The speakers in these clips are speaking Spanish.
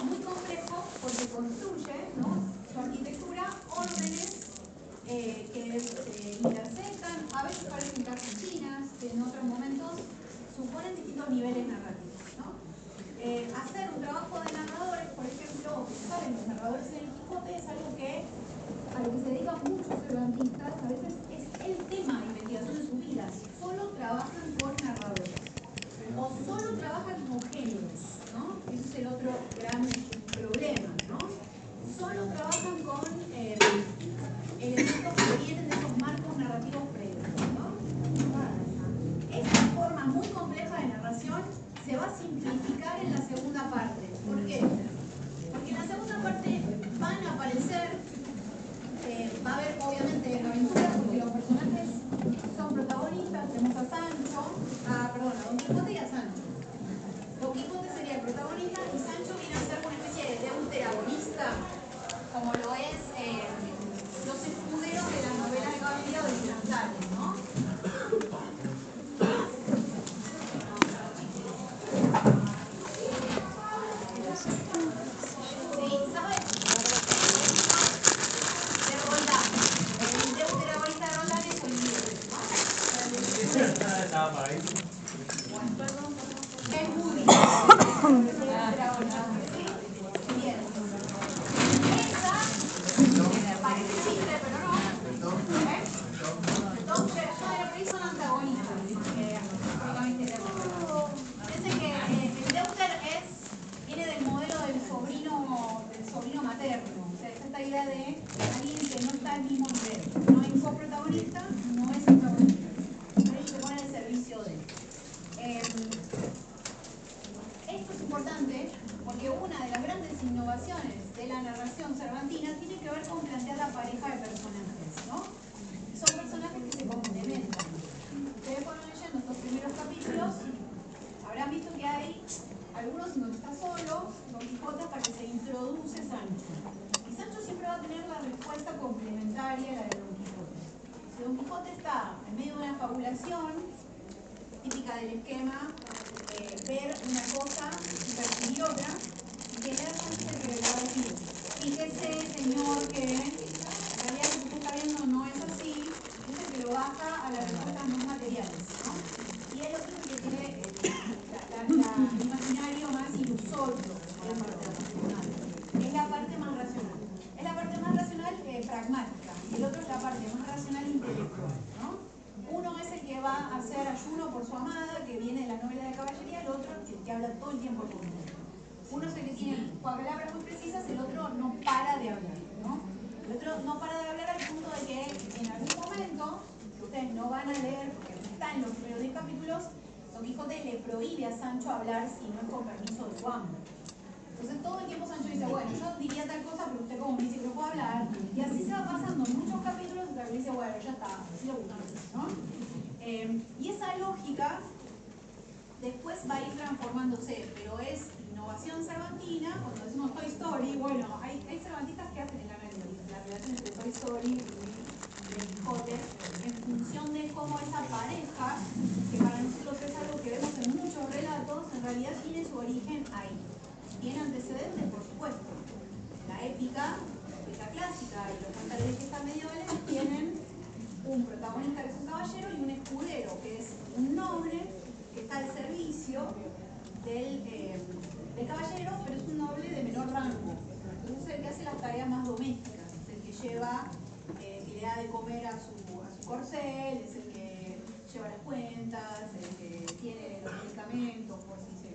muy complejo porque construye, ¿no?, su arquitectura, órdenes que se intersecan, a veces parecen cartuchinas, que en otros momentos suponen distintos niveles narrativos, ¿no? Hacer un trabajo de narradores, por ejemplo, o que saben los narradores en el Quijote, es algo que a lo que se dedican muchos cervantistas, a veces es el tema de investigación de sus vidas. Solo trabajan con narradores, o solo trabajan con géneros, ¿no? Ese es el otro gran problema, ¿no? Solo trabajan con elementos que vienen de esos marcos narrativos previos, ¿no? Esta forma muy compleja de narración se va a simplificar en la segunda parte. ¿Por qué? Porque en la segunda parte van a aparecer, va a haber obviamente aventuras, porque los personajes son protagonistas. Tenemos a Sancho, a Don Quijote y a Sancho. Don Quijote sería el protagonista y Sancho viene a ser una especie de deuteragonista, como lo es los escuderos de las novelas de caballería occidentales, ¿no? Sí, ¿sabes? De Roldán. El deuteragonista de Roldán es Olivier, ¿no? Estaba por ahí. Es muy bien. Bien. Esa parece simple, pero no. Entonces, pero son antagonistas. Fíjense que el deuter viene del modelo del sobrino materno. O sea, es esta idea de alguien que no está al mismo nivel. No es coprotagonista, no es antagonista. Alguien que pone al servicio de él. Esto es importante porque una de las grandes innovaciones de la narración cervantina tiene que ver con plantear la pareja de personajes, ¿no? Son personajes que se complementan. Ustedes fueron leyendo estos primeros capítulos, habrán visto que hay algunos en donde está solo Don Quijote hasta que se introduce Sancho. Y Sancho siempre va a tener la respuesta complementaria a la de Don Quijote. Si Don Quijote está en medio de una fabulación, típica del esquema, ver una cosa y percibir otra, y que le hace el que le va a decir: fíjese, señor, que en realidad lo que usted está viendo no es así, es el que lo baja a las respuestas más materiales, ¿no? Y él es el que tiene el imaginario más ilusorio de la parte racional. Es la parte más racional. Es la parte más racional pragmática, y el otro es la parte más racional intelectual, ¿no? Uno es el que va a hacer ayuno por su amada, que viene de la novela de caballería, el otro es el que habla todo el tiempo con uno. Uno es el que tiene palabras muy precisas, el otro no para de hablar, ¿no? El otro no para de hablar al punto de que en algún momento, que ustedes no van a leer porque no está en los primeros 10 capítulos, Don Quijote le prohíbe a Sancho hablar si no es con permiso de su amo. Entonces todo el tiempo Sancho dice: bueno, yo diría tal cosa, pero usted como me dice que no puedo hablar. Y así se va pasando en muchos capítulos hasta que dice: bueno, ya está, así lo buscamos, ¿no? Y esa lógica después va a ir transformándose, pero es innovación cervantina. Cuando decimos Toy Story, bueno, hay cervantistas que hacen el análisis, la relación entre Toy Story y el Quijote, en función de cómo esa pareja, que para nosotros es algo que vemos en muchos relatos, en realidad tiene su origen ahí. Tiene antecedentes, por supuesto. La épica clásica y los cantares de gesta medievales tienen un protagonista que es un caballero y un escudero que es un noble que está al servicio del caballero, pero es un noble de menor rango. Entonces es el que hace las tareas más domésticas, es el que lleva, que le da de comer a su corcel, es el que lleva las cuentas, el que tiene los medicamentos por si se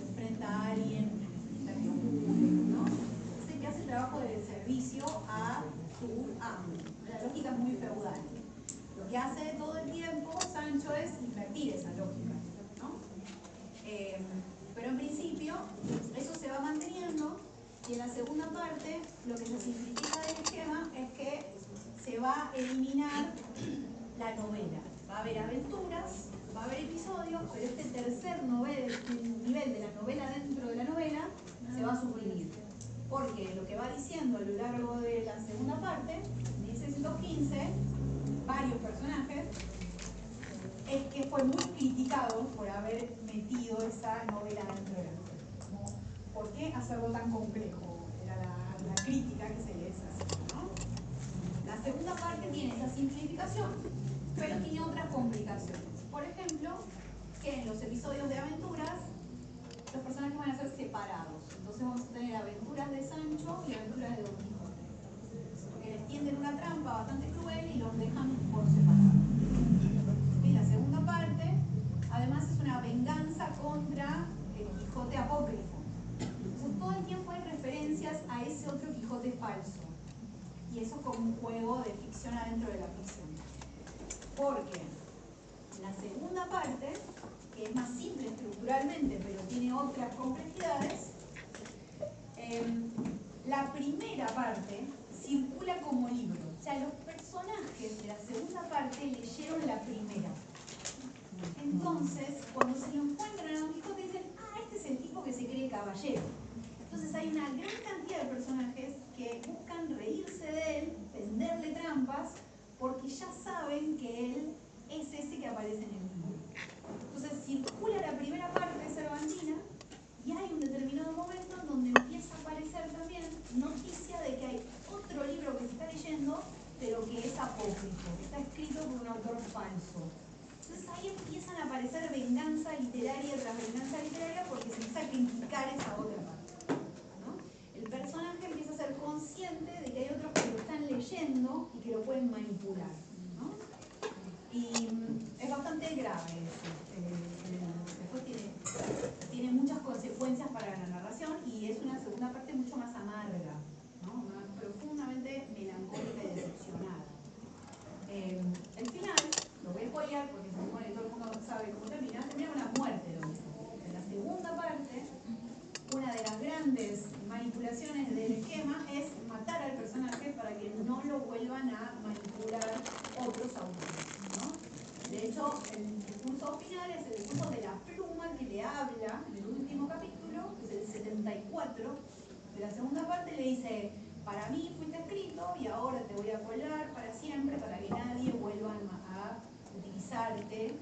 enfrenta a alguien que necesita que lo cure, ¿no? Es el que hace el trabajo de servicio a su amo. La lógica es muy feudal. Lo que hace todo el tiempo Sancho es invertir esa lógica, ¿no? Pero en principio eso se va manteniendo, y en la segunda parte lo que se simplifica del esquema es que se va a eliminar la novela. Va a haber aventuras, va a haber episodios, pero este tercer nivel de la novela dentro de la novela se va a suprimir. Porque lo que va diciendo a lo largo de la segunda parte, 1615, varios personajes, es que fue muy criticado por haber metido esa novela dentro de la novela. ¿Por qué? hacerlo tan complejo, era la crítica que se les hacía, ¿no? La segunda parte tiene esa simplificación, pero tiene otras complicaciones. Por ejemplo, que en los episodios de aventuras, los personajes van a ser separados. Entonces vamos a tener aventuras de Sancho y aventuras de Don Quijote. Porque les tienden una trampa bastante cruel y los dejan por separado. Y la segunda parte, además, es una venganza contra el Quijote apócrifo. Entonces, todo el tiempo hay referencias a ese otro Quijote falso. Y eso es como un juego de ficción adentro de la ficción. Porque la segunda parte, que es más simple estructuralmente, pero tiene otras complejidades, la primera parte circula como libro. O sea, los personajes de la segunda parte leyeron la primera. Entonces, cuando se lo encuentran a Don Quijote, dicen, este es el tipo que se cree caballero. Entonces hay una gran cantidad de personajes que buscan reírse de él, tenderle trampas, porque ya saben que él es ese que aparece en el libro. Entonces circula la primera parte cervantina y hay un determinado momento en donde empieza a aparecer también noticia de que hay otro libro que se está leyendo, pero que es apócrifo, que está escrito por un autor falso. Entonces ahí empiezan a aparecer venganza literaria tras venganza literaria porque se empieza a criticar esa otra parte, ¿no? El personaje empieza a ser consciente de que hay otros que lo están leyendo y que lo pueden manipular, ¿no? Y es bastante grave eso. Después tiene muchas consecuencias para la narración y es una segunda parte mucho más amarga, ¿no? Más profundamente melancólica y decepcionada. El final, lo voy a spoilear porque se supone que todo el mundo sabe cómo termina con una muerte de Don Quijote. En la segunda parte, una de las grandes manipulaciones del esquema es matar al personaje para que no lo vuelvan a manipular otros autores, ¿no? De hecho, el discurso final es el discurso de la pluma que le habla en el último capítulo, que es el 74 de la segunda parte, le dice: para mí fuiste escrito y ahora te voy a colgar para siempre para que nadie vuelva a utilizarte,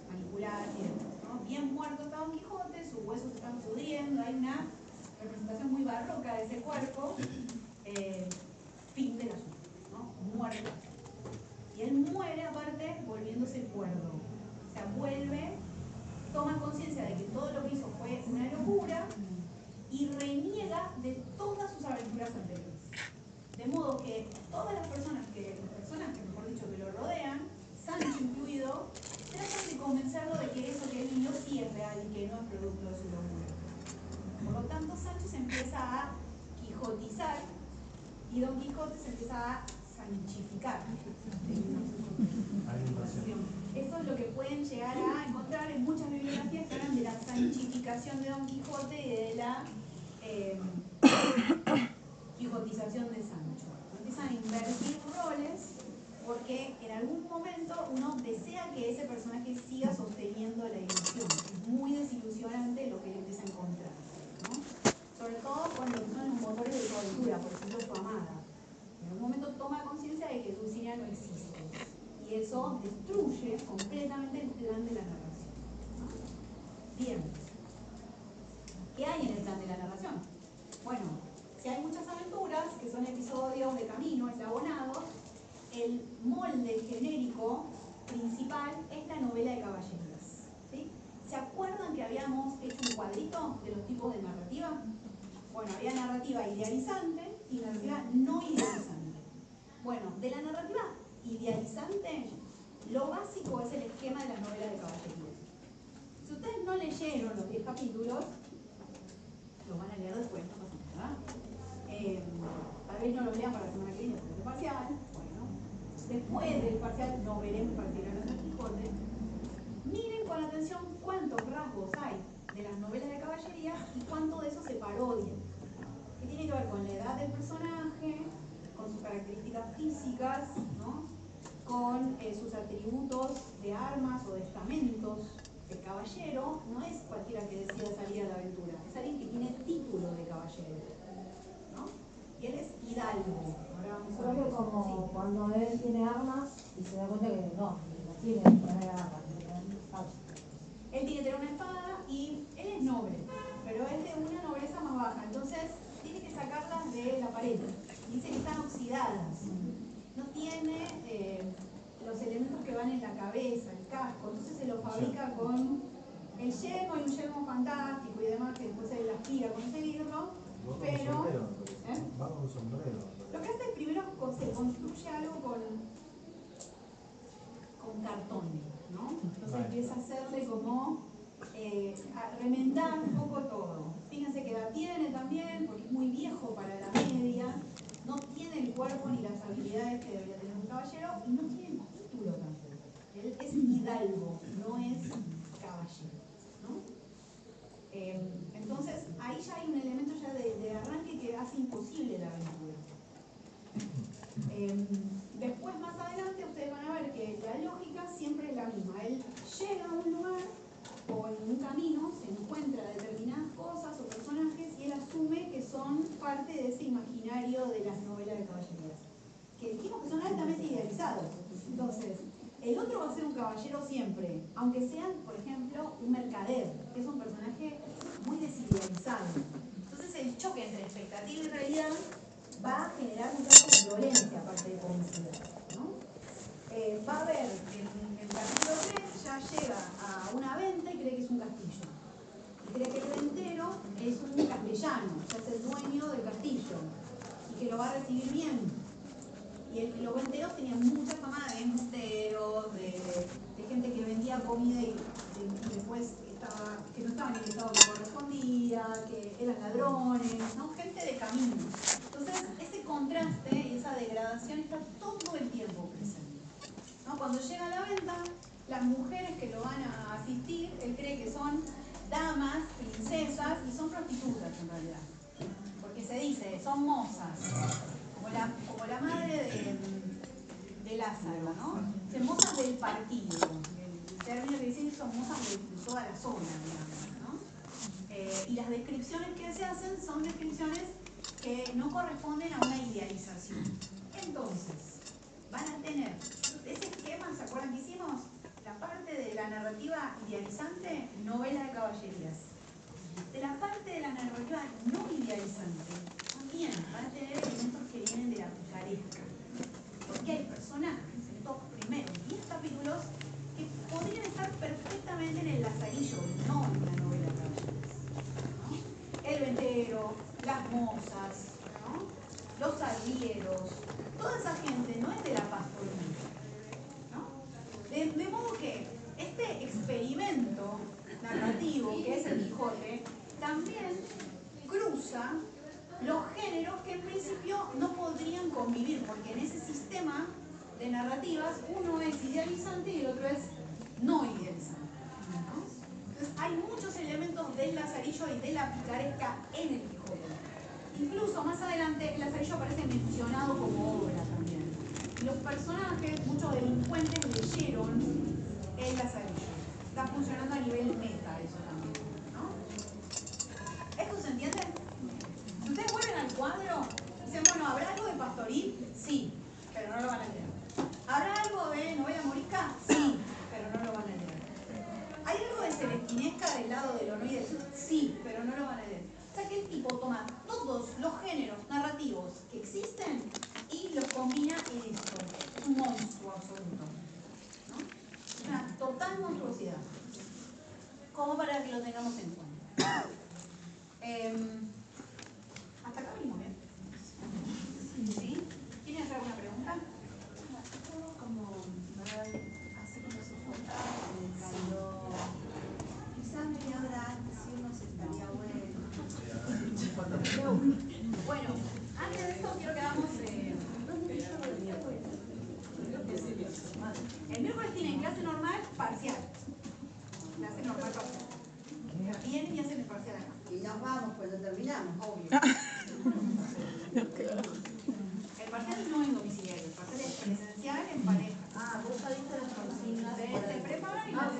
manipularte, ¿no? Bien muerto está Don Quijote, sus huesos se están pudriendo, hay una representación muy barroca de ese cuerpo, fin del asunto, ¿no? Muerto. Y él muere aparte volviéndose cuerdo. O sea, vuelve, toma conciencia de que todo lo que hizo fue una locura y reniega de todas sus aventuras anteriores. De modo que todas las personas que lo rodean, Sancho incluido, tratan de convencerlo de que eso que él vivió sí es real y que no es producto de su locura. Por lo tanto, Sancho se empieza a quijotizar y Don Quijote se empieza a sanchificar. Eso es lo que pueden llegar a encontrar en muchas bibliografías que hablan de la sanchificación de Don Quijote y de la quijotización de Sancho. Empiezan a invertir roles porque en algún momento uno desea que ese personaje siga sosteniendo la ilusión. Es muy desilusionante lo que él empieza a encontrar, ¿no? Sobre todo cuando son los motores de su aventura, por ejemplo su amada. En algún momento toma conciencia de que Dulcinea no existe. Y eso destruye completamente el plan de la narración, ¿no? Bien. ¿Qué hay en el plan de la narración? Bueno, si hay muchas aventuras, que son episodios de camino, eslabonados, el molde genérico principal es la novela de caballerías, ¿sí? ¿Se acuerdan que habíamos hecho un cuadrito de los tipos de narrativa? Bueno, había narrativa idealizante y narrativa no idealizante. Bueno, de la narrativa idealizante, lo básico es el esquema de las novelas de caballerías. Si ustedes no leyeron los 10 capítulos, lo van a leer después, no pasa nada. Tal vez no lo lean para la semana que viene, porque es parcial. Bueno, después del parcial no veremos particularmente el Quijote. Miren con atención cuántos rasgos hay de las novelas de caballería y cuánto de eso se parodia. Que tiene que ver con la edad del personaje, con sus características físicas, ¿no? Con sus atributos de armas o de estamentos. El caballero no es cualquiera que decida salir a la aventura, es alguien que tiene título de caballero, ¿no? Y él es hidalgo. Ahora vamos a ver. Como sí. cuando él tiene armas y se da cuenta que no tiene que tener armas. Él tiene que tener una espada y él es noble, pero es de una nobleza más baja. Entonces de la pared. Dice que están oxidadas. No tiene los elementos que van en la cabeza, el casco. Entonces se lo fabrica con el yelmo y un yelmo fantástico y demás, que después se le aspira a conseguirlo. Pero va con un sombrero. lo que hace es primero se construye algo con cartón, ¿no? Entonces empieza a hacerle como a remendar un poco todo. Fíjense que la tiene también, porque es muy viejo para la media, no tiene el cuerpo ni las habilidades que debería tener un caballero y no tiene título tampoco. Él es hidalgo, no es caballero, ¿no? Entonces ahí ya hay un elemento ya de arranque que hace imposible la aventura. Después, más adelante, ustedes van a ver que la lógica siempre es la misma. Él llega a un lugar o en un camino, se encuentra determinadas cosas o personajes y él asume que son parte de ese imaginario de las novelas de caballerías, que dijimos que son altamente idealizados. Entonces, el otro va a ser un caballero siempre, aunque sea, por ejemplo, un mercader, que es un personaje muy desidealizado. Entonces, el choque entre expectativa y realidad va a generar un caso de violencia aparte de comicidad, ¿no? Va a ver en el capítulo 3 ya llega a una venta y cree que es un castillo. Y cree que el ventero es un castellano, ya es el dueño del castillo, y que lo va a recibir bien. Y los venteros tenían mucha fama de embusteros, de gente que vendía comida y después que no estaba en el estado que correspondía, que eran ladrones, ¿no? Gente de camino. Entonces, ese contraste y esa degradación está todo el tiempo presente, ¿no? Cuando llega a la venta, las mujeres que lo van a asistir, él cree que son damas, princesas, y son prostitutas en realidad. Porque se dice, son mozas, como la madre de Lázaro, ¿no? Son mozas del partido. El término que dicen son mozas de toda la zona, digamos, ¿no? Y las descripciones que se hacen son descripciones que no corresponden a una idealización. Entonces, van a tener ese esquema, ¿se acuerdan que hicimos? La parte de la narrativa idealizante, novela de caballerías. De la parte de la narrativa no idealizante, también van a tener elementos que vienen de la picaresca. Porque hay personajes en estos primeros 10 capítulos que podrían estar perfectamente en el lazarillo, no en una novela de caballerías, ¿no? El ventero, las mozas, ¿no? Los arrieros, toda esa gente no es de la pastoril, ¿no? De modo que este experimento narrativo que es el Quijote también cruza los géneros que en principio no podrían convivir, porque en ese sistema de narrativas uno es idealizante y el otro es no idealizante, ¿no? Entonces hay muchos elementos del lazarillo y de la picaresca en el Quijote. Incluso más adelante el lazarillo aparece mencionado como obra también. Y los personajes, muchos delincuentes leyeron el lazarillo. Está funcionando a nivel meta eso también, ¿no? ¿Esto se entiende? Si ustedes vuelven al cuadro, dicen, bueno, ¿habrá algo de pastoril? Sí, pero no lo van a leer. ¿Habrá algo de novela morisca? Sí, pero no lo van a leer. ¿Hay algo de celestinesca del lado del honor y del sur? Sí, pero no lo van a leer. O sea que el tipo toma todos los géneros narrativos que existen y los combina en esto. Es un monstruo absoluto, ¿no? Una total monstruosidad. Como para que lo tengamos en cuenta. ¿Hasta acá venimos bien? ¿Sí? ¿Quieren hacer alguna pregunta? Como, así como se juntaba en el calor, quizás media hora antes irnos estaría bueno. Bueno, antes de eso quiero que hagamos... el miércoles tienen clase normal parcial. Clase normal parcial. Vienen y hacen el parcial acá. Y nos vamos cuando terminamos, obvio. El parcial no es domiciliario, el parcial es presencial en pareja. Ah, vos saliste las consignas. Se preparan y lo hacen.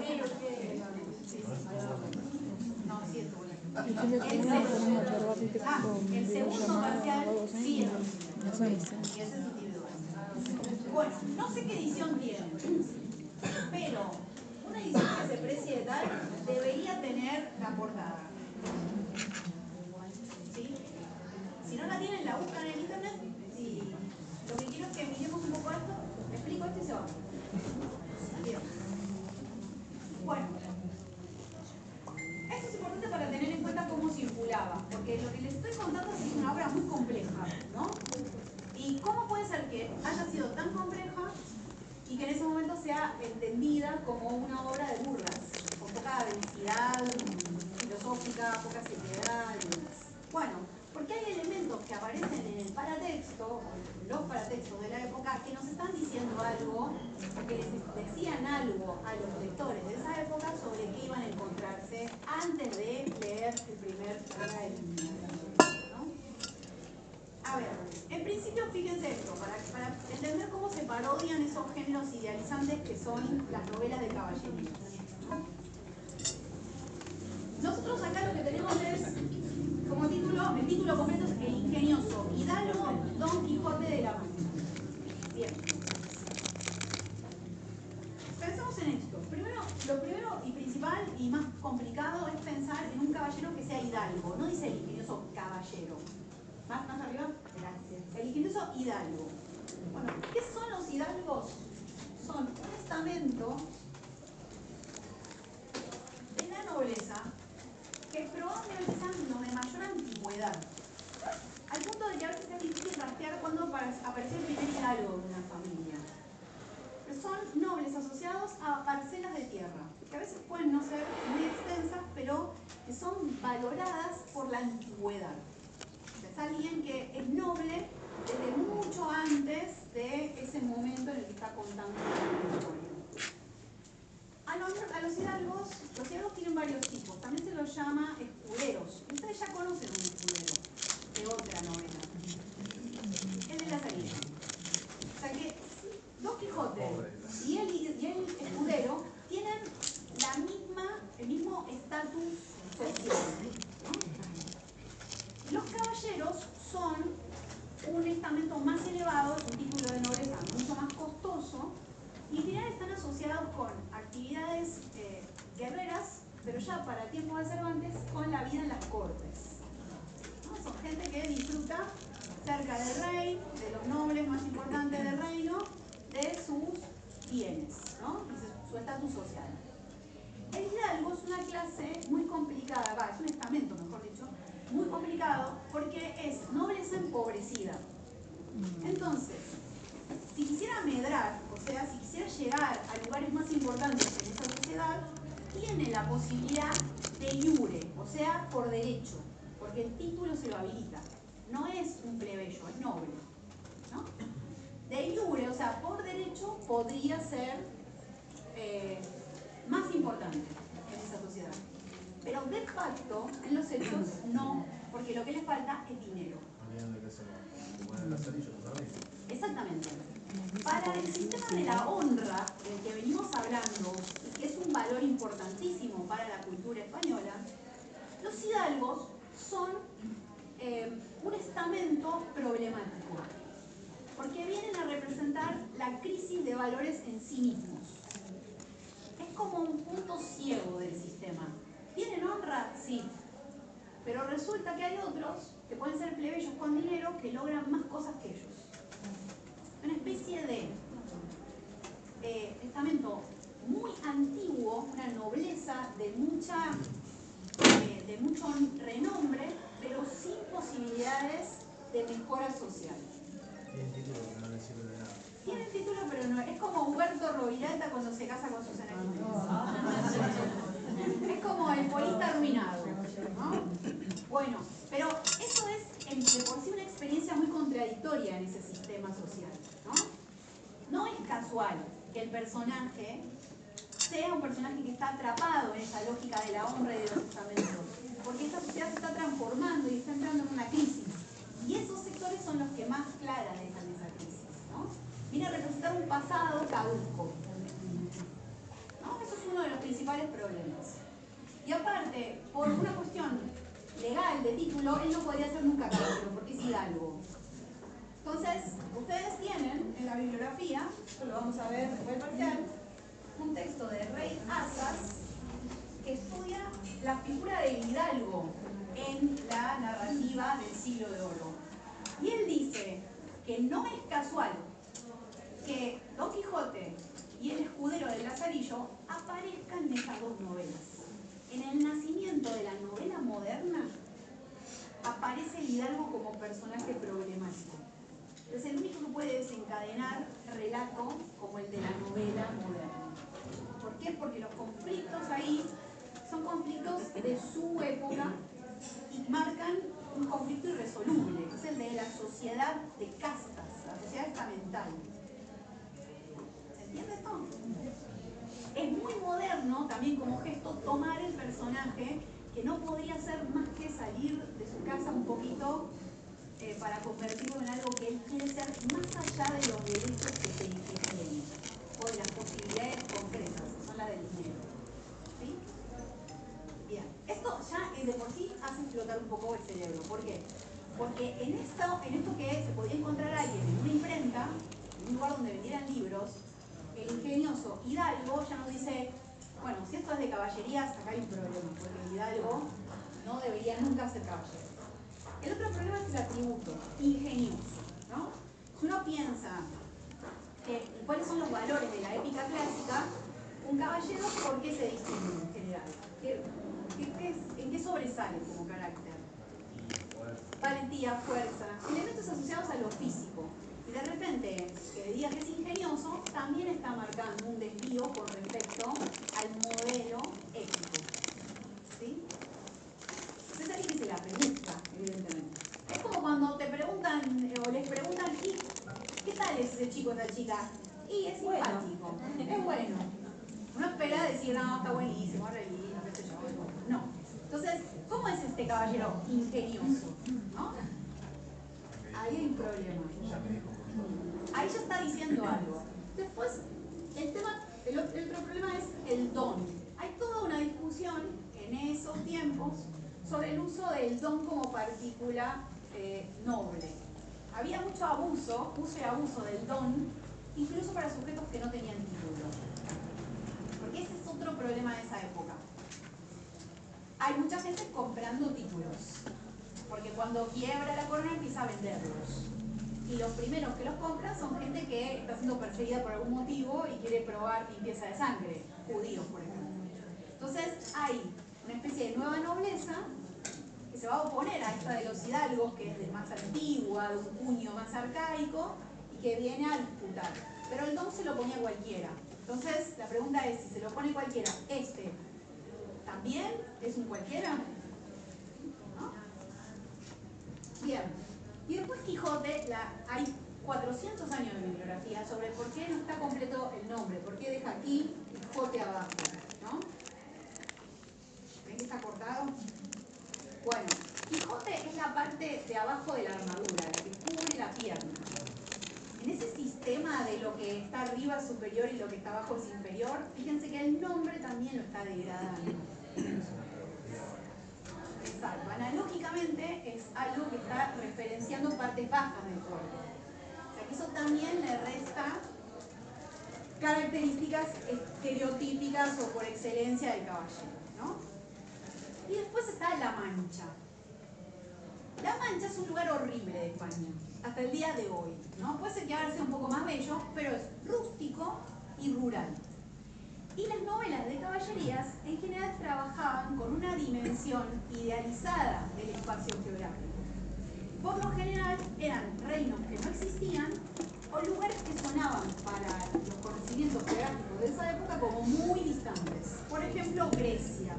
Sí, sí. No, siento. El segundo parcial sí es domiciliario. Y ese es individual. Bueno, no sé qué edición tienen, pero una edición que se precie de tal debería tener la portada. ¿Sí? Si no la tienen, la buscan explicaba, porque lo que les estoy contando es una obra muy compleja, ¿no? ¿Y cómo puede ser que haya sido tan compleja y que en ese momento sea entendida como una obra de burlas, con poca densidad filosófica, poca seriedad y demás? Bueno, porque hay elementos que aparecen en el paratexto, en los paratextos de la época, que nos están diciendo algo, que les decían algo a los lectores de esa época sobre qué iban a encontrarse antes de leer el primer libro, ¿no? A ver, en principio fíjense esto, para entender cómo se parodian esos géneros idealizantes que son las novelas de caballería, ¿no? Nosotros acá lo que tenemos es, como título, el título completo es El ingenioso hidalgo Don Quijote de la Mancha. Bien. Pensemos en esto. Lo primero y principal y más complicado es pensar en un caballero que sea hidalgo. No dice el ingenioso caballero. ¿Más arriba? Gracias. El ingenioso hidalgo. Bueno, ¿qué son los hidalgos? Son un estamento de la nobleza que probablemente sean los de mayor antigüedad. Al punto de que a veces es difícil rastrear cuándo apareció el primer hidalgo de una familia. Pero son nobles asociados a parcelas de tierra, que a veces pueden no ser muy extensas, pero que son valoradas por la antigüedad. Es alguien que es noble desde mucho antes de ese momento en el que está contando la historia. A los hidalgos tienen varios tipos. También se los llama escuderos. Ustedes ya conocen un escudero de otra novela. El de Lazarillo. O sea que Don Quijote y el escudero tienen el mismo estatus social, ¿no? Los caballeros son un estamento más elevado, un título de nobleza mucho más costoso, y en general están asociados con actividades guerreras, pero ya para tiempos de Cervantes, con la vida en las cortes, ¿no? Son gente que disfruta cerca del rey, de los nobles más importantes del reino, de sus bienes, ¿no? Y su estatus social. El hidalgo es una clase muy complicada, es un estamento, mejor dicho, muy complicado porque es nobleza empobrecida. Entonces, si quisiera medrar, o sea, si quisiera llegar a lugares más importantes en esa sociedad, tiene la posibilidad de iure, o sea, por derecho, porque el título se lo habilita. No es un plebeyo, es noble, ¿no? De iure, o sea, por derecho, podría ser más importante en esa sociedad. Pero de facto, en los hechos, no, porque lo que les falta es dinero. Exactamente. Para el sistema de la honra del que venimos hablando, y que es un valor importantísimo para la cultura española, los hidalgos son un estamento problemático, porque vienen a representar la crisis de valores en sí mismos. Es como un punto ciego del sistema. ¿Tienen honra? Sí. Pero resulta que hay otros, que pueden ser plebeyos con dinero, que logran más cosas que ellos. Una especie de estamento muy antiguo, una nobleza de mucho renombre, pero sin posibilidades de mejora social. Tienen título, pero no les sirve de nada. Tienen título, pero no. Es como Huberto Roviralta cuando se casa con Susana Jiménez. Es como el polista arruinado, ¿no? Bueno, pero eso es de por sí una experiencia muy contradictoria en ese sistema social, ¿no? No es casual que el personaje sea un personaje que está atrapado en esa lógica de la honra y de los estamentos, porque esta sociedad se está transformando y está entrando en una crisis. Y esos sectores son los que más clara dejan esa crisis, ¿no? Viene a representar un pasado caduco, ¿no? Eso es uno de los principales problemas. Y aparte, por una cuestión legal de título, él no podría ser nunca caballero, porque es hidalgo. Entonces, ustedes tienen en la bibliografía, esto lo vamos a ver después parcial, un texto de Rey Asas que estudia la figura del hidalgo en la narrativa del Siglo de Oro. Y él dice que no es casual que Don Quijote y el escudero del Lazarillo aparezcan en esas dos novelas. En el nacimiento de la novela moderna, aparece el hidalgo como personaje problemático. Es el único que puede desencadenar relato como el de la novela moderna. ¿Por qué? Porque los conflictos ahí son conflictos de su época y marcan un conflicto irresoluble, que es el de la sociedad de castas, la sociedad estamental. ¿Se entiende esto? Es muy moderno también como gesto tomar el personaje que no podría ser más que salir de su casa un poquito para convertirlo en algo que él quiere ser más allá de los derechos que tiene o de las posibilidades concretas, que son las del dinero. ¿Sí? Bien, esto ya de por sí hace explotar un poco el cerebro. ¿Por qué? Porque en esto que se podía encontrar alguien en una imprenta, en un lugar donde vendieran libros, el ingenioso hidalgo ya nos dice, bueno, si esto es de caballerías, acá hay un problema, porque el hidalgo no debería nunca ser caballero. El otro problema es el atributo, ingenioso, ¿no? Si uno piensa cuáles son los valores de la épica clásica, un caballero, ¿por qué se distingue en general? ¿En qué sobresale como carácter? Valentía, fuerza, elementos asociados a lo físico. Y de repente, que diga que es ingenioso, también está marcando un desvío con respecto al modelo ético. ¿Sí? Entonces alguien que se la rebusca, evidentemente. Es como cuando te preguntan, o les preguntan, ¿y qué tal es ese chico o esa chica? Y es simpático, es bueno. Uno espera decir, no, está buenísimo, re lindo, qué sé yo. No. Entonces, ¿cómo es este caballero ingenioso? ¿No? Ahí hay un problema. Ahí ya está diciendo algo. Después, el otro problema es el don. Hay toda una discusión en esos tiempos sobre el uso del don como partícula noble. Había mucho abuso, uso y abuso del don, incluso para sujetos que no tenían título. Porque ese es otro problema de esa época. Hay mucha gente comprando títulos, porque cuando quiebra la corona empieza a venderlos. Y los primeros que los compran son gente que está siendo perseguida por algún motivo y quiere probar limpieza de sangre, judíos por ejemplo. Entonces hay una especie de nueva nobleza que se va a oponer a esta de los hidalgos, que es de más antigua, de un cuño más arcaico, y que viene a disputar. Pero el don se lo ponía cualquiera. Entonces la pregunta es, si se lo pone cualquiera, ¿también es un cualquiera? ¿No? Bien. Y después Quijote, hay 400 años de bibliografía sobre por qué no está completo el nombre, por qué deja aquí Quijote abajo, ¿no? ¿Ven que está cortado? Bueno, Quijote es la parte de abajo de la armadura, la que cubre la pierna. En ese sistema de lo que está arriba es superior y lo que está abajo es inferior, fíjense que el nombre también lo está degradando. Exacto, analógicamente es algo que está referenciando partes bajas del cuerpo. O sea que eso también le resta características estereotípicas o por excelencia del caballero, ¿no? Y después está La Mancha. La Mancha es un lugar horrible de España, hasta el día de hoy, ¿no? Puede ser que ahora sea un poco más bello, pero es rústico y rural. Y las novelas de caballerías en general trabajaban con una dimensión idealizada del espacio geográfico. Por lo general eran reinos que no existían o lugares que sonaban para los conocimientos geográficos de esa época como muy distantes. Por ejemplo, Grecia,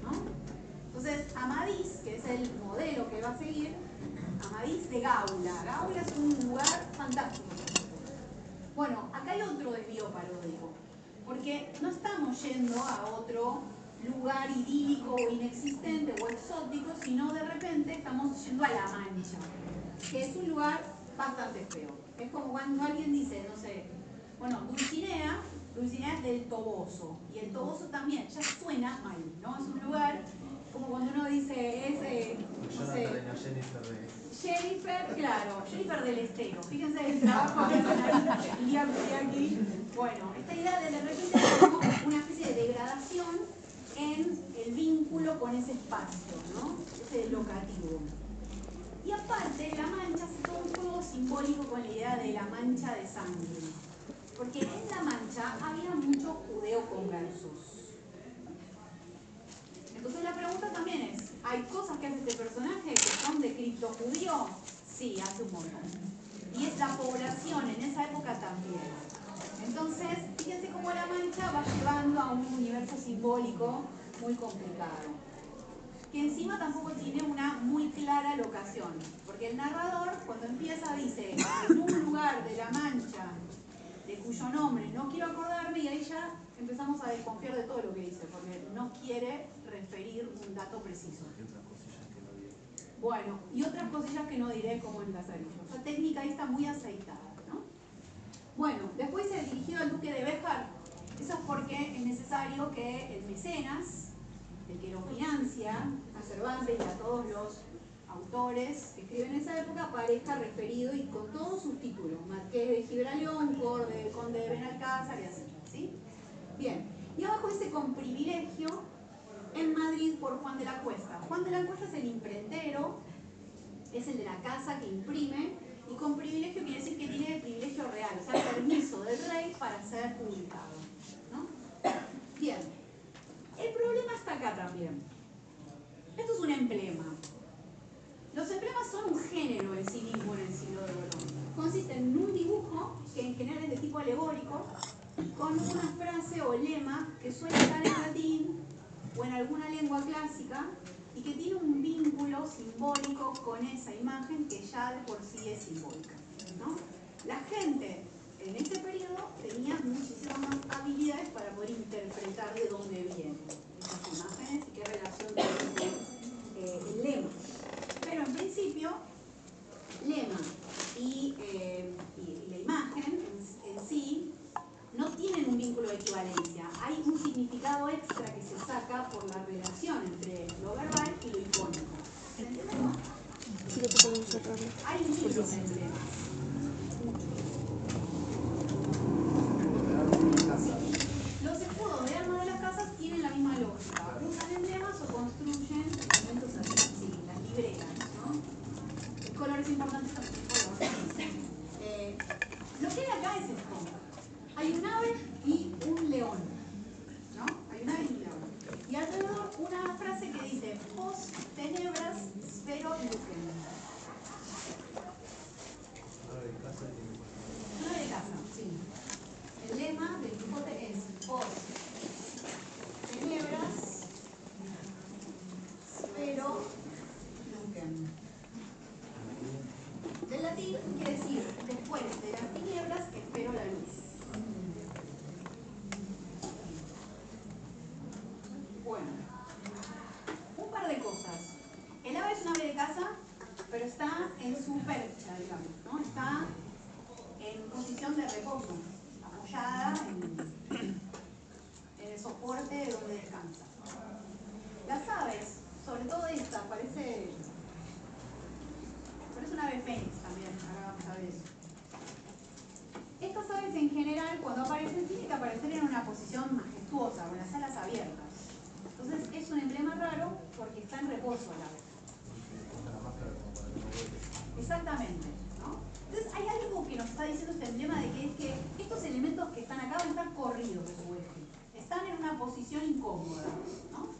¿no? Entonces, Amadís, que es el modelo que va a seguir, Amadís de Gaula. Gaula es un lugar fantástico. Bueno, acá hay otro desvío paródico. Porque no estamos yendo a otro lugar idílico o inexistente o exótico, sino de repente estamos yendo a La Mancha, que es un lugar bastante feo. Es como cuando alguien dice, no sé, bueno, Dulcinea es del Toboso, y el Toboso también ya suena mal, ¿no? Es un lugar como cuando uno dice, no sé, Jennifer, claro, Jennifer del Estero. Fíjense el trabajo que hacen ahí, día aquí. Bueno, esta idea de repente es como una especie de degradación en el vínculo con ese espacio, ¿no? Ese locativo. Y aparte, La Mancha hace todo un juego simbólico con la idea de la mancha de sangre. Porque en La Mancha había muchos judeoconversos. Entonces la pregunta también es, ¿hay cosas que hace este personaje que son de judío? Sí, hace un montón. Y es la población en esa época también. Entonces, fíjense cómo la mancha va llevando a un universo simbólico muy complicado, que encima tampoco tiene una muy clara locación, porque el narrador cuando empieza dice en un lugar de la Mancha de cuyo nombre no quiero acordarme, y ahí ya empezamos a desconfiar de todo lo que dice, porque no quiere referir un dato preciso. Bueno, y otras cosillas que no diré como en Lazarillo. La técnica ahí está muy aceitada, ¿no? Bueno, después se dirigió al duque de Béjar. Eso es porque es necesario que el mecenas, el que lo financia, a Cervantes y a todos los autores que escriben en esa época, aparezca referido y con todos sus títulos: Marqués de Gibraleón, Conde de Benalcázar y así, ¿sí? Bien, y abajo dice con privilegio en Madrid por Juan de la Cuesta. Juan de la Cuesta es el imprentero, es el de la casa que imprime, y con privilegio quiere decir que tiene privilegio real, o sea, permiso del rey para ser publicado, ¿no? Bien, el problema está acá también. Esto es un emblema. Los emblemas son un género en sí mismo en el siglo de oro. Consiste en un dibujo, que en general es de tipo alegórico, con una frase o lema que suele estar en latín o en alguna lengua clásica y que tiene un vínculo simbólico con esa imagen que ya de por sí es simbólica, ¿no? La gente en ese periodo tenía muchísimas más habilidades para poder interpretar de dónde vienen esas imágenes y qué relación tienen con el lema. Pero en principio, lema y la imagen en sí no tienen un vínculo de equivalencia. Hay un significado extra que se saca por la relación entre lo verbal y lo icónico. ¿Se entiende? Sí, lo que podemos sacarlo. Hay muchos emblemas. Los escudos de armas de las casas tienen la misma lógica. Usan emblemas o construyen elementos así, sí, las libreras, ¿no? El color es importante también. Lo que hay acá es esto. Hay un ave y un león, ¿no? Hay un ave y un león. Y alrededor una frase que dice: Pos tenebras spero lucem. Una de casa, sí. El lema del Quijote es: Pos tenebras spero lucem. Del latín quiere decir: después de las tinieblas espero la luz. Bueno, un par de cosas. El ave es un ave de casa, pero está en su percha, digamos, ¿no? Está en posición de reposo, apoyada en el soporte de donde descansa. Las aves, sobre todo esta, parece una ave fénix también, ahora vamos a ver eso. Estas aves en general, cuando aparecen, tienen que aparecer en una posición majestuosa, con las alas abiertas. Entonces es un emblema raro porque está en reposo el ave. Exactamente, ¿no? Entonces hay algo que nos está diciendo este emblema de que es que estos elementos que están acá van a estar corridos de su eje. Están en una posición incómoda, ¿no?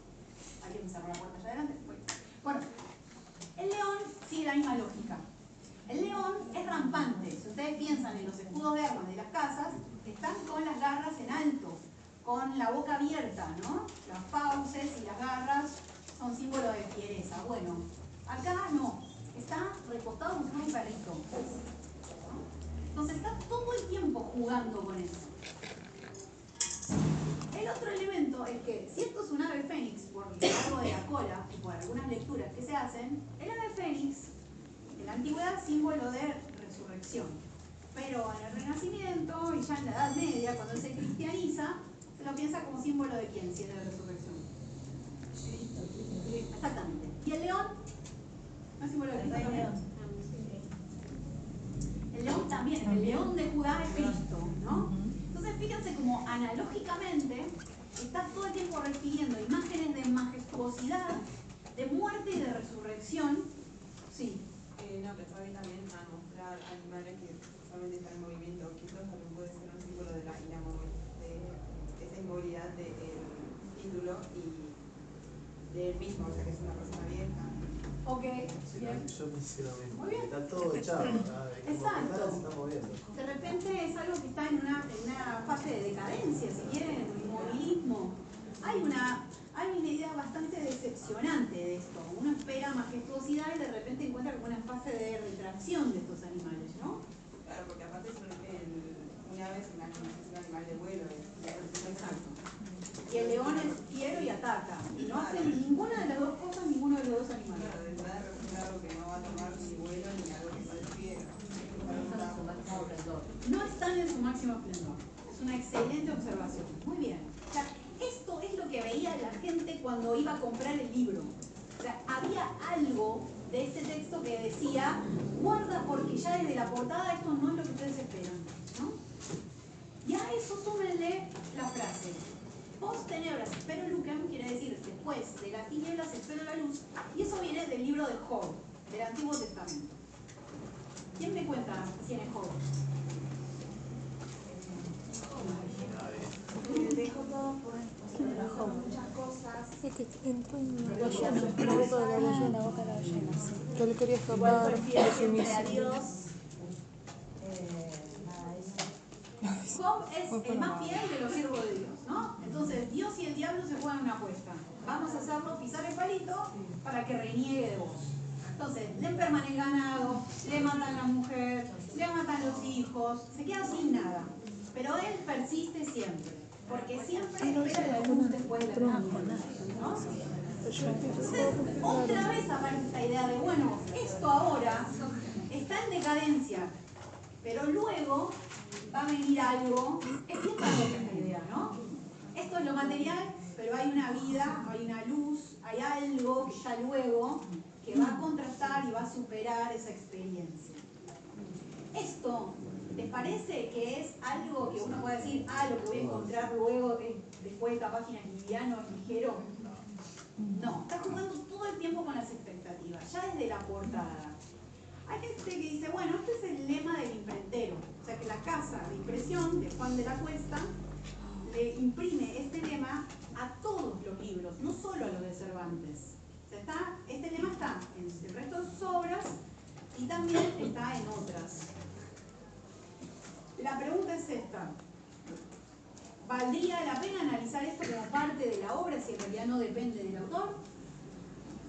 ¿Alguien me cerró la puerta allá adelante? Bueno, el león sigue la misma lógica. El león es rampante. Si ustedes piensan en los escudos de armas de las casas, están con las garras en alto, con la boca abierta, ¿no? Las fauces y las garras son símbolo de fiereza. Bueno, acá no. Está recostado como si fuera un perrito, ¿no? Entonces está todo el tiempo jugando con eso. El otro elemento es que si esto es un ave fénix por algo de la cola y por algunas lecturas que se hacen, el ave fénix en la antigüedad es símbolo de resurrección. Pero en el Renacimiento y ya en la Edad Media, cuando se cristianiza, se lo piensa como símbolo de quién, si es de la resurrección. Exactamente. ¿Y el león? ¿No es símbolo de Cristo también? El león también, el león de Judá es Cristo, ¿no? Entonces fíjense como analógicamente está todo el tiempo refiriendo imágenes de majestuosidad, de muerte y de resurrección. Sí. No, pensaba que también a mostrar animales que solamente están en movimiento, que esto también puede ser un símbolo de la de esa inmovilidad del título y de él mismo, o sea que es una persona vieja. Ok, Sí, bien. yo me hice lo mismo. Muy bien. Está todo echado, como que Exacto. nada se está moviendo. De repente es algo que está en una fase de decadencia, si quieren, en inmovilismo. Hay una idea bastante decepcionante de esto. Uno espera majestuosidad y de repente encuentra como una fase de retracción de estos animales, ¿no? Claro, porque aparte una vez es un animal de vuelo. Exacto. Y el león es fiero y ataca. Y no hace ninguna de las dos cosas, ninguno de los dos animales. Claro, de verdad representa algo que no va a tomar ni vuelo ni algo que no es fiero. No están en su máximo esplendor. Es una excelente observación. Muy bien. O sea, esto es lo que veía la gente cuando iba a comprar el libro. O sea, había algo de este texto que decía, guarda porque ya desde la portada esto no es lo que ustedes esperan, ¿no? Y a eso súmenle la frase. Post tenebras espero lucem, quiere decir después de las tinieblas espero la luz, y eso viene del libro de Job, del Antiguo Testamento. ¿Quién me cuenta quién es Job? Dejó todo por muchas cosas. Es que entró en la ballena, en la boca de la ballena. En la boca de la ballena, sí. Que él quería Igual escapar fue de fiel sí siempre a mismo. Dios. Nada, eso. Job es el más fiel de los siervos de Dios, ¿no? Entonces Dios y el diablo se juegan una apuesta. Vamos a hacerlo pisar el palito para que reniegue de vos. Entonces, le enferman el ganado, le matan la mujer, le matan los hijos, se queda sin nada. Pero él persiste siempre, porque siempre espera la luz después de la tormenta, ¿no? Entonces, otra vez aparece esta idea de, bueno, esto ahora está en decadencia, pero luego va a venir algo, es bien barroca esta idea, ¿no? Esto es lo material, pero hay una vida, hay una luz, hay algo que ya luego que va a contrastar y va a superar esa experiencia. Esto, ¿les parece que es algo que uno puede decir, lo que voy a encontrar luego, después de esta página es liviano, es ligero? No, está jugando todo el tiempo con las expectativas, ya desde la portada. Hay gente que dice, bueno, este es el lema del imprentero, o sea que la casa de impresión de Juan de la Cuesta le imprime este lema a todos los libros, no solo a los de Cervantes. O sea, este lema está en el resto de sus obras y también está en otras. La pregunta es esta. ¿Valdría la pena analizar esto como parte de la obra si en realidad no depende del autor?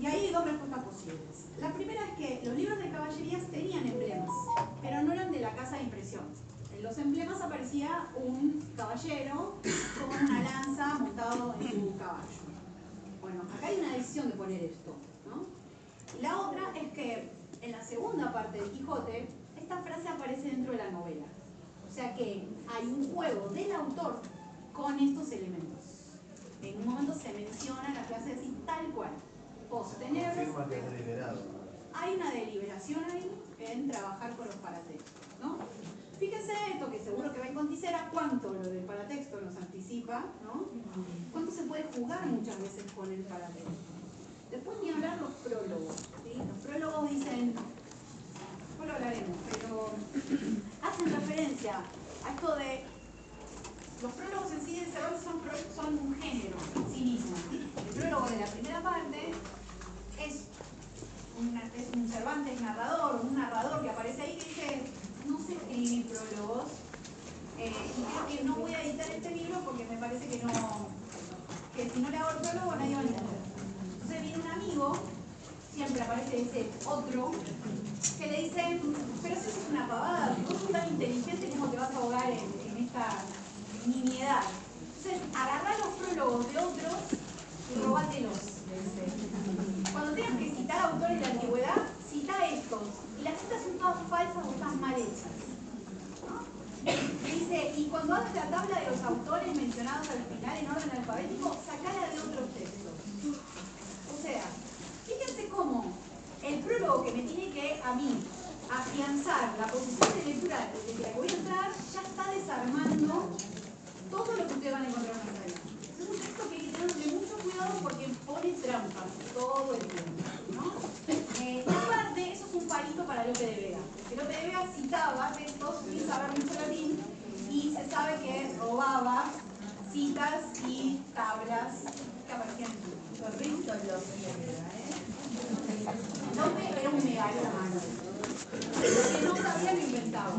Y ahí hay dos respuestas posibles. La primera es que los libros de caballerías tenían emblemas, pero no eran de la casa de impresión. En los emblemas aparecía un caballero con una lanza montado en su caballo. Bueno, acá hay una decisión de poner esto, ¿no? Y la otra es que en la segunda parte de Quijote, esta frase aparece dentro de la novela. O sea que hay un juego del autor con estos elementos. En un momento se menciona la frase así tal cual. Post tenebras. Confirma que es deliberado. Hay una deliberación ahí en trabajar con los paratextos, ¿no? Fíjense esto que seguro que va en Conticera, cuánto lo del paratexto nos anticipa, ¿no? Cuánto se puede jugar muchas veces con el paratexto. Después ni hablar los prólogos, ¿sí? Los prólogos dicen, después lo hablaremos, pero hacen referencia a esto de los prólogos en sí de Cervantes son un género en sí mismo. El prólogo de la primera parte es un Cervantes narrador, un narrador que aparece ahí que dice, no sé escribir prólogos y creo que no voy a editar este libro porque me parece que si no le hago el prólogo nadie va a entender. Entonces viene un amigo, siempre aparece ese otro, que le dice, pero si eso es una pavada, vos sos tan inteligente, ¿cómo te vas a ahogar en esta nimiedad? Entonces agarrá los prólogos de otros y robátelos. Cuando tengas que citar autores de la antigüedad, cita estos. Y las citas son todas falsas o están mal hechas, ¿no? Dice, y cuando hagas la tabla de los autores mencionados al final en orden alfabético, sacala de otros textos. O sea, fíjense cómo el prólogo que me tiene que, a mí, afianzar la posición de lectura de que la voy a entrar, ya está desarmando todo lo que ustedes van a encontrar más adelante. Es un texto que hay que tenerle mucho cuidado porque pone trampas todo el tiempo, ¿no? Aparte, eso es un palito para Lope de Vega. Que Lope de Vega citaba textos sin saber mucho latín y se sabe que robaba citas y tablas que aparecían en su libro. Lope era un megalómano. Lo que no sabía lo inventaba.